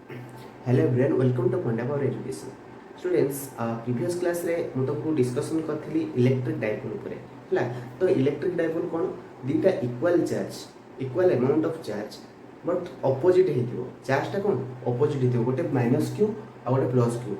Hello everyone, welcome to Panda power education students. Previous class रे मु तुमको डिस्कशन करथली इलेक्ट्रिक डायपोल ऊपर हला। तो इलेक्ट्रिक डायपोल कोन दीटा equal charge, equal amount of charge but opposite हेतिबो। चार्ज टा कोन ऑपोजिट हेतिबो, गोटे माइनस क्यू आ गोटे प्लस क्यू।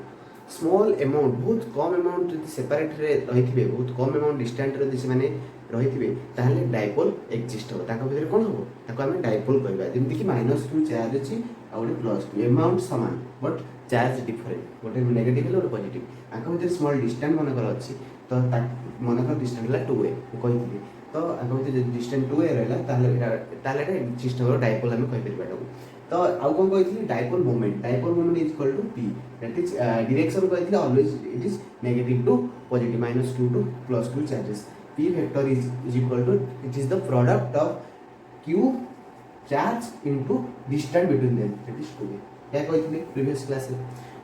स्मॉल अमाउंट, बहुत कम अमाउंट जदि सेपरेट रे रहिथिबे, बहुत कम अमाउंट डिस्टेंट रे जदि माने रहिथिबे, ताहले डायपोल एक्जिस्ट हो। ताका भितर कोन हो, ताको हम डायपोल कहबा। जेमति कि माइनस क्यू चार्ज अछि आ गोटे प्लस क्यू, अमाउंट समान बट चार्ज डिफरेंट, गोटे नेगेटिव है गोटे पॉजिटिव। आंका भितर स्मॉल डिस्टेंस मनकर अछि, तो मनकर डिस्टेंस ला 2a कहिथिबे। तो आंका भितर डिस्टेंस 2a रहला, ताहले एटा एक्जिस्ट हो, डायपोल हम कहि परिबा। तो आउ कोन कहिथिली, dipole moment, dipole moment is equal to p, that is direction कहिथिली always it is negative to positive, minus q to plus q charges. p vector is equal to, it is the product of q charge into distance between them, that is 2a। क्या कहिथिली previous class रे,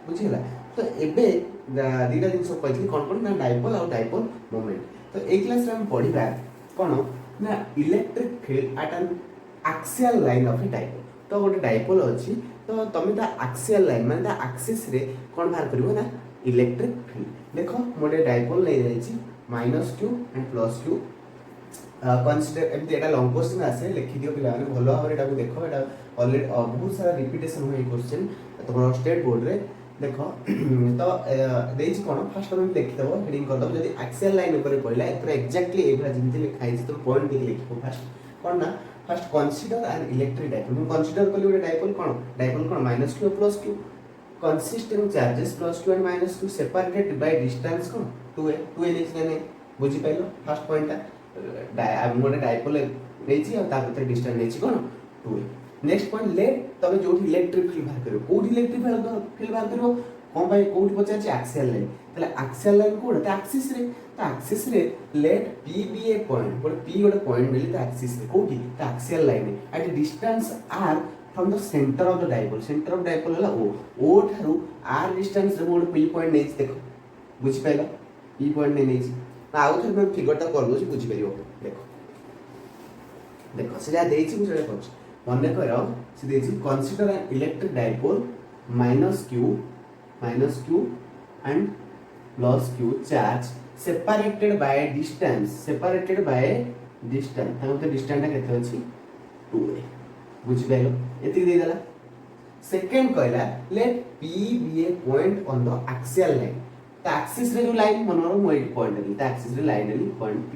बुझिला। तो एबे दीटा जिंस कहिथिली कोन कोन ना, dipole और dipole moment. तो ए class रे हम पढिबा कोन ना, electric field eight N axial line of A dipole. तो गोटे डायपोल अछि, तो तुम ता एक्सियल लाइन माने ता एक्सिस रे कोन बाहर करिवो ना, इलेक्ट्रिक फील्ड। देखो मोटे डायपोल नै जायछि minus q and plus q। Consider एमती एटा लॉन्ग क्वेश्चन आसे, लिखि दियो पिला माने भलो भाबरे एटा को देखो। एटा ऑलरेडी बहुत सारा रिपीटेशन होय क्वेश्चन तमरो स्टेट बोर्ड रे देखो। तो देछि कोन, फर्स्ट हम लिखि दबो, हेडिंग कर दबो। जदि एक्सियल लाइन ऊपर पड़ला एतरा एग्जैक्टली एभरा जिंति लिखा है, तो पॉइंट देख लिखो फर्स्ट कोन ना। First consider an electric dipole. मैं कंसीडर कली गोटे dipole cone, dipole cone minus q plus q consisting charges plus q and minus q separated by distance cone 2a। 2a ने बुझी पाइलो फर्स्ट पॉइंट ता मोटे dipole नेछि और ता भीतर डिस्टेंस नेछि कोन 2a। नेक्स्ट पॉइंट, लेट तबे जो इलेक्ट्रिक फील्ड बाहर करियो, कोडी इलेक्ट्रिक फील्ड बाहर करियो कोन भाई, कोडी पचार छै एक्सियल लाइन। तले एक्सियल लाइन कोड ता एक्सिस रे, ता एक्सिस रे late p be a point, गोटे p गोटे पॉइंट मिली ता एक्सिस रे, कोडी ता axial line at distance r from the centre of the dipole. Centre of dipole हला o थारु r डिस्टेंस रे गोटे p पॉइंट नेछि। देखो बुझि पाइलो, p पॉइंट नै नेछि ना। आउ थर मैं फिगर ता कर दोछि, बुझि परियो। देखो देखो से जा देछि, बुझले कोछ मने करो। से देछि consider an electric dipole minus q and plus q charge separated by distance, separated by distance. ताको तो डिस्टेंस केते अछि 2a, बुझि पाइलो। एति दे देला। सेकंड कहला let p be a point on the axial line. ता एक्सिस रे जो लाइन मनरो मोइ पॉइंट है, ता एक्सिस रे लाइन है point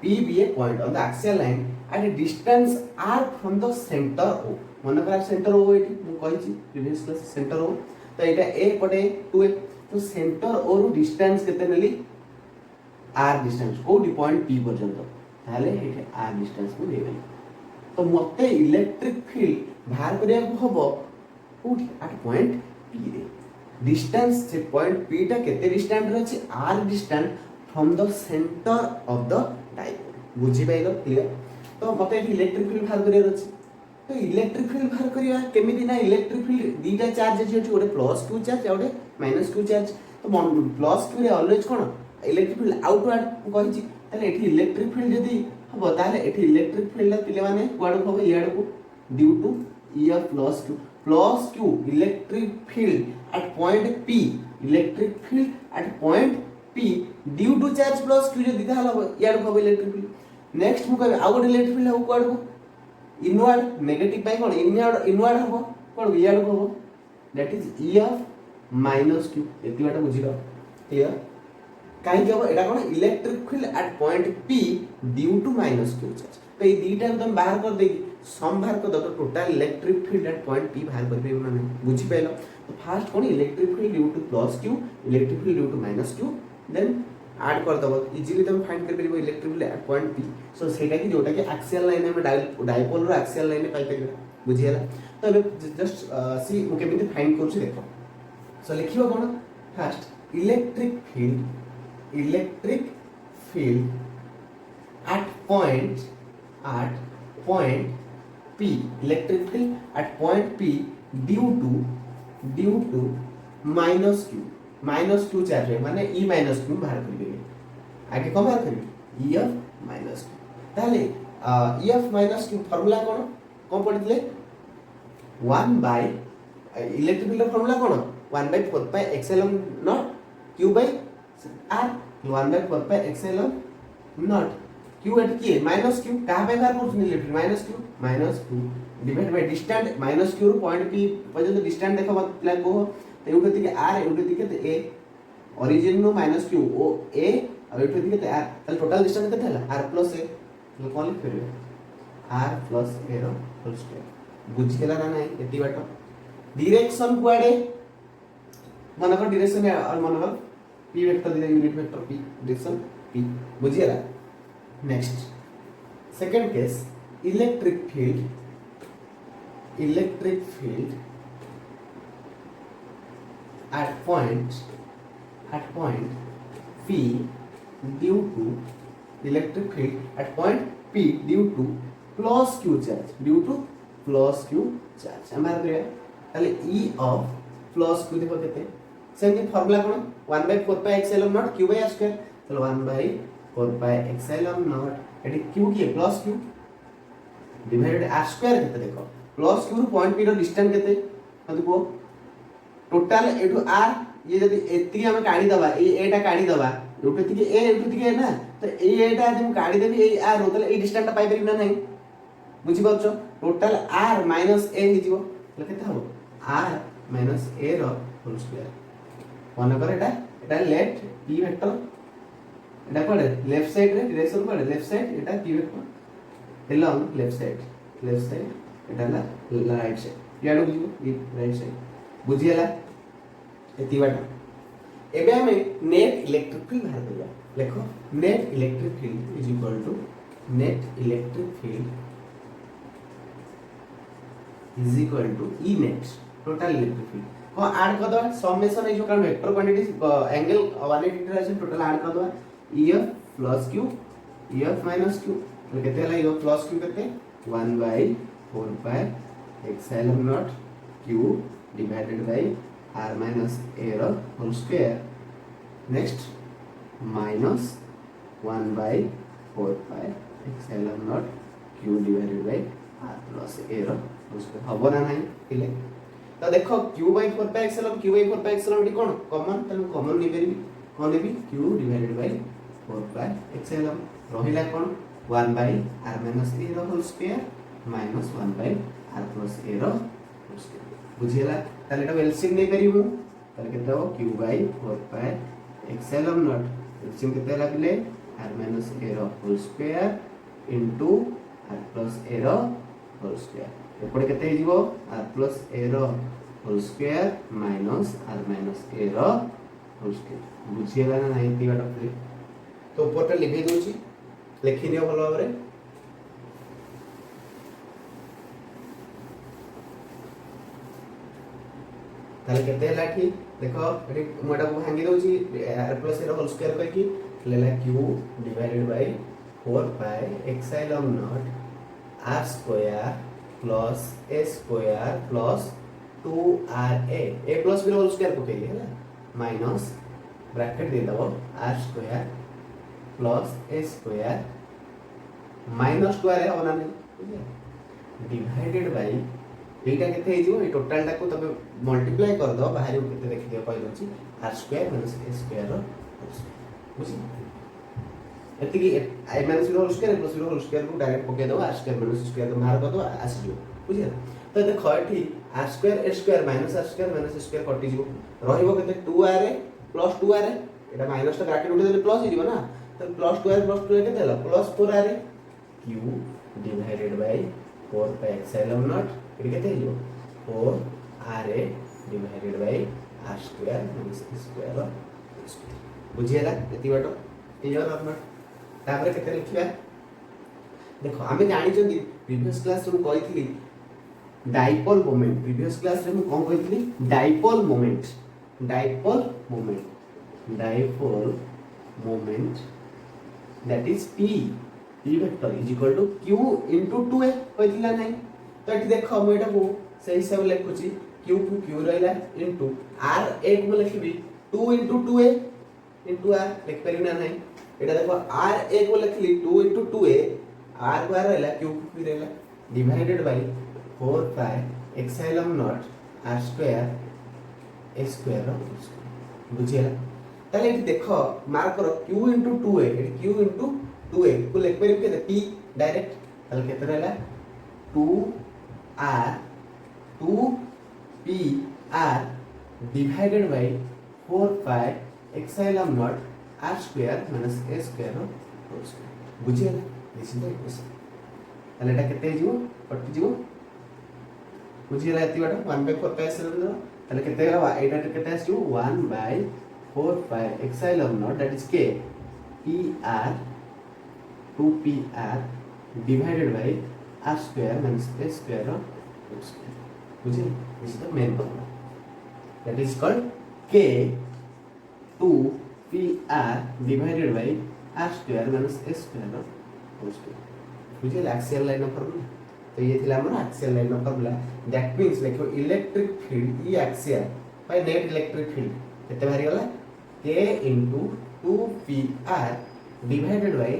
p be a point on the axial line at a distance r from the centre o। मन करा सेंटर o एटी मु कहिछि प्रीवियस क्लास सेंटर o। तो एटा a पटे 2a। तो सेंटर o रो डिस्टेंस केते नेली r डिस्टेंस, कोडी पॉइंट p पर्यंत, ताले एटे r डिस्टेंस को देबे। तो मते इलेक्ट्रिक फील्ड बाहर करिया को हबो कोडी एट पॉइंट p रे। डिस्टेंस से पॉइंट p टा केते डिस्टेंस रे अछि, r distance from the centre of the dipole. बुझि पाइलो, क्लियर। तो मते इलेक्ट्रिक फील्ड बाहर करिया अछि। तो इलेक्ट्रिक फील्ड बाहर करिया केमिति ना, इलेक्ट्रिक फील्ड दीटा चार्ज अछि, गोटे प्लस q चार्ज और गोटे माइनस q चार्ज। तो प्लस q रे ऑलवेज कोन इलेक्ट्रिक फील्ड आउटवर्ड कहिछि। ताले एठी इलेक्ट्रिक फील्ड जदी हबो, ताले एठी इलेक्ट्रिक फील्ड पिले माने कुआड को हबो, याड को due to e of plus q electric field at point p, electric field at point p due to charge plus q जदी ताहला याड को हबो इलेक्ट्रिक फील्ड। नेक्स्ट मु कहबे आ गोटे इलेक्ट्रिक फील्ड हबो कुआड को इनवर्ड, नेगेटिव पाई कोन इनवर्ड हबो कोन याड को हबो, that is e of minus q। एति बाटा बुझिलो, क्लियर। काहे कि हबो एटा कोन electric field at point p due to minus q charge. तो ए दीटा तुम बाहर कर देगी, सम बाहर कर दो, तो total electric field at point p बाहर कर पेबो ना, बुझि पाइलो। तो फर्स्ट कोन electric field due to plus q, electric field due to minus q, then add कर दबो, इजीली तुम फाइंड कर पेबो electric field at point p। So सेटा कि जोटा कि एक्सियल लाइन में डायपोल रो एक्सियल लाइन में पाई पेबो, बुझियला। तो जस्ट सी मु केमिति फाइंड करू छी देखो। सो लिखिबो कोन, first electric field at point p, electric field at point p due to minus q charge है, माने e माइनस q बाहर कर देबे। आगे कौन बाहर करिवे, e ऑफ माइनस q। ताले e of minus q formula कोन पढितले 1 बाय इलेक्ट्रिक फील्ड फॉर्मूला कौन 1/4 pi epsilon naught q by r 1/4 pi epsilon naught q at किए माइनस q कहाँ पे बाहर करछन electric minus q divide by distance minus q रो पॉइंट p पर्यंत डिस्टेंस देखो मतलब को तो एउटे दिके r एउटे दिके a ओरिजिन नो माइनस q ओ a और एउटे दिके r ताले टोटल डिस्टेंस केते हला r प्लस a तो कौन लिख परिबे r प्लस a रो होल स्क्वायर बुझ गेला ना नहीं एती बाटो डायरेक्शन कुआडे मनकर डायरेक्शन और मनकर p वेक्टर दिले unit vector p direction p बुझिएला next second case electric field at point p due to electric field at point p due to plus q charge हमारा तो ताले e of plus q देखो केते same formula कोन 1/4 pi epsilon naught q by r square चलो 1/4 pi epsilon naught एटी q की plus q divided r square केते देखो प्लस q रो पॉइंट p रो डिस्टेंस केते मते को टोटल एटू r ये जदी एती हम काढी दबा ए एटा काढी दबा एटू तिके ए एटू तिके ना तो ए एटा हम काढी देबी ए r होतले ए डिस्टेंस पाई परिना नहीं बुझी पाछो टोटल r माइनस a हि जीवो ल केते हो r माइनस a रो होल स्क्वायर मन कर एटा लेफ्ट p वेक्टर एटा पड़े लेफ्ट साइड रे डायरेक्शन पड़े लेफ्ट साइड एटा p vector along left side एटा ला राइट साइड याडो बुझियो राइट साइड बुझियला एती बाटा एबे हमें नेट इलेक्ट्रिक फील्ड बाहर करिया देखो net electric field is equal to net electric field is equal to E net total electric field को ऐड कर दो समेशन है जो कारण vector quantity angle 180 degree total add कर दो ef plus q ef minus q तो केते हला ef प्लस q केते 1/4 pi epsilon naught q divided by r minus a रो whole square next minus 1/4 pi epsilon naught q divided by r plus a रो whole square हबो ना नहीं इले तो देखो q/4 pi epsilon q/4 pi epsilon कोन common त common नै करिवि कोन लेबी q divided by 4 pi epsilon रहिला कोन 1/r minus a रो whole square minus 1/r plus a रो whole square बुझियला ताले एटा एलसीएम नै परिबो ताले केते हो q/4 pi epsilon not LCM केते लागले r - a रो whole square into r + a रो होल स्क्वायर एपडे केते हे जीवो r + a रो whole square minus r - a रो होल स्क्वायर बुझियला ना नाही ती बाटा प्ले तो ऊपर टा लिखि दोची लिखि दियो भलो भाबरे ताले केते लाठी देखो एटी मोटा को भांगी दोची r + a रो होल स्क्वायर कहि कि लेला q divided by 4 pi epsilon naught r square plus a square plus 2ra a plus b रो होल स्क्वायर को केली हैला माइनस ब्रैकेट दे दबो r square plus a square minus 2ra होना नहीं डिवाइडेड बाय एटा केते हे जिवो ए टोटल टा को तबे मल्टीप्लाई कर दो बाहर को केते देखि दियो कहि दोची r स्क्वायर - a स्क्वायर रो बुझी एति कि i - b whole square plus b whole square को डायरेक्ट पके दो r स्क्वायर - स्क्वायर को बाहर कर दो आसी जिवो बुझी तो देखो एठी r square a square minus r square - a square कटि जिवो रहिबो केते 2ra प्लस 2ra एटा माइनस टा ब्रैकेट उठे देले प्लस ही जिवो ना तो प्लस 2ra प्लस 2a केते हला plus 4ra q divided by 4 pi epsilon naught एटा केते हियो 4ra divided by r square minus a square बुझियला एति बाटो क्लियर आपन तापर केते लिखिबा देखो आमे जानि जंदी प्रीवियस क्लास रे कहितली डाइपोल मोमेंट प्रीवियस क्लास रे हम कोन कहितली dipole moment that is p vector is equal to q into 2a कहितला नहीं तो एठी देखो हम एटा को सही हिसाब लिखुची q को q रहला into r a को लिखबी 2 into 2a into r लिख परिना नहीं एटा देखो r a को लिखली 2 into 2a r को रहला q को रहला divided by 4 pi epsilon naught r square a square बुझिला ताले ये देख मार्क करो q into 2a ये q into 2a को लिख पर के p डायरेक्ट ताले केते रहला 2r 2pr divided by 4 pi epsilon naught r square minus a square whole square बुझिला दिस इज द इक्वेशन ताले एटा केते हिजो कटि जिवो बुझिला एति बाटा 1/4 pi epsilon ताले केते गला एटा केते आसियो 1/4 pi epsilon naught that is k pr 2pr divided by r square minus a square whole square बुझिला this is the main formula that is called k 2pr divided by r square minus a square whole square बुझिला axial line of formula तो ये थिला हमर axial line of formula that means like electric field E axial by net electric field केते बाहरी गला k into 2pr divided by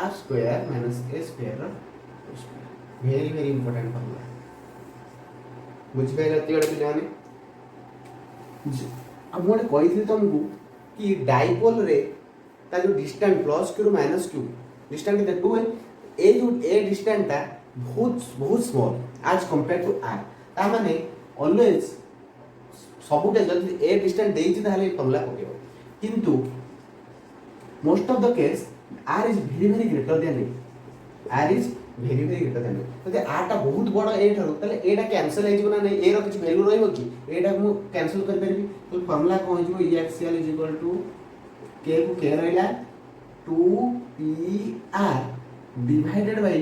r square minus a square whole square very very important formula बुझ पाइला तिगड़ पिलाने अब मोटे कही थी तुमको कि डाइपोल रे ता जो distance plus q minus q distance के 2 है ए जो ए डिस्टेंस ता बहुत बहुत small as compare to r ता माने ऑलवेज सबुटे जल्दी ए डिस्टेंस देइछि ताले फॉर्मूला पकेबो किंतु most of the case r is very very greater than A r is very very greater than तो जे r ता बहुत बड़ ए ठरो ताले एटा कैंसिल हो जिवो ना नहीं ए रो किछ वैल्यू रहइबो कि एटा मु कैंसिल कर परबी तो फॉर्मूला को हो जिवो e axial = k को k रहइला 2pr divided by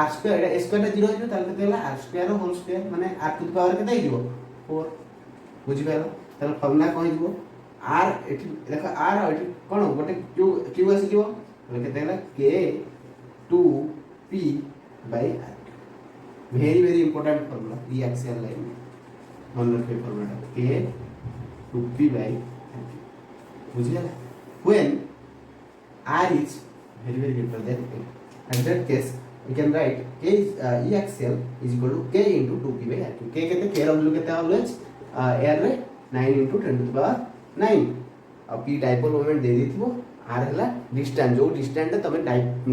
r square Etah square 0 हो ताले केते होला r स्क्वायर होल स्क्वायर माने r टू द पावर केते हिजो 4 बुझि पालो ताले फॉर्मूला को हो जिवो r एठी देखो r एठी कोन गोटे q आसी जिवो ताले केते होला k 2p by r very very important formula e axial line मन रखे formula k 2p by r बुझिया when r is very very greater than a at that case we can write k is e axial is equal to k into 2p by r k केते k रो केते always r रे 9 into 10 to the power 9 अब p dipole moment दे दिथिबो r हला distance जो distance तमे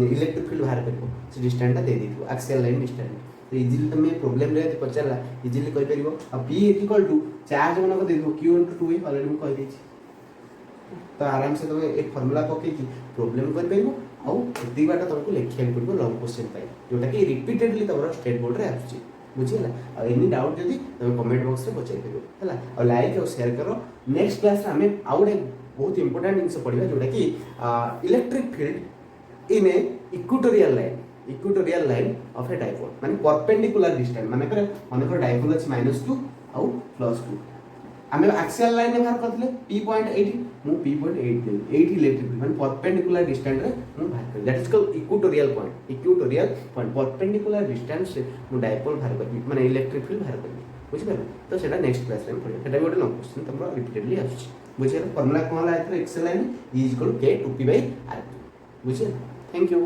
electric field बाहर करबो से डिस्टेंस दे दिथिबो एक्सियल लाइन डिस्टेंस तो इजीली तमे प्रॉब्लम रे पचला इजीली कहि परिबो अब p इक्वल टू चार्ज मन को दे दिबो q into 2 ऑलरेडी हम कहि देछि तो आराम से तमे एक फार्मूला पके कि प्रॉब्लम कर परिबो आ एती बाटा तुमको लिखिया पड़बो लॉन्ग क्वेश्चन पाई जोटा कि रिपीटेडली तमरो स्टेट बोर्ड रे आछी बुझिला आ एनी डाउट जदी तमे कमेंट बॉक्स रे बचाई परिबो हला और लाइक और शेयर करो नेक्स्ट क्लास रे हमें आउडे बहुत इंपोर्टेंट जिनस पढ़िबा जोटा कि electric field in A equatorial line of a dipole माने परपेंडिकुलर डिस्टेंस माने करे माने को डाइपोल अछि -2 आउ +2 हमें एक्सियल लाइन बाहर करथले p.80 मु p.8 देली 80 इलेक्ट्रिक फील्ड माने परपेंडिकुलर डिस्टेंस रे मु बाहर कर that is called equatorial point perpendicular distance से मु डाइपोल बाहर कर माने इलेक्ट्रिक फील्ड बाहर कर बुझि पालो तो सेटा नेक्स्ट क्लास रे पढ़िया सेटा भी गोटे लॉन्ग क्वेश्चन तमरो रिपीटेडली आछी बुझिया फॉर्मूला कोन ला axial line is equal to k 2p by r बुझिया थैंक यू।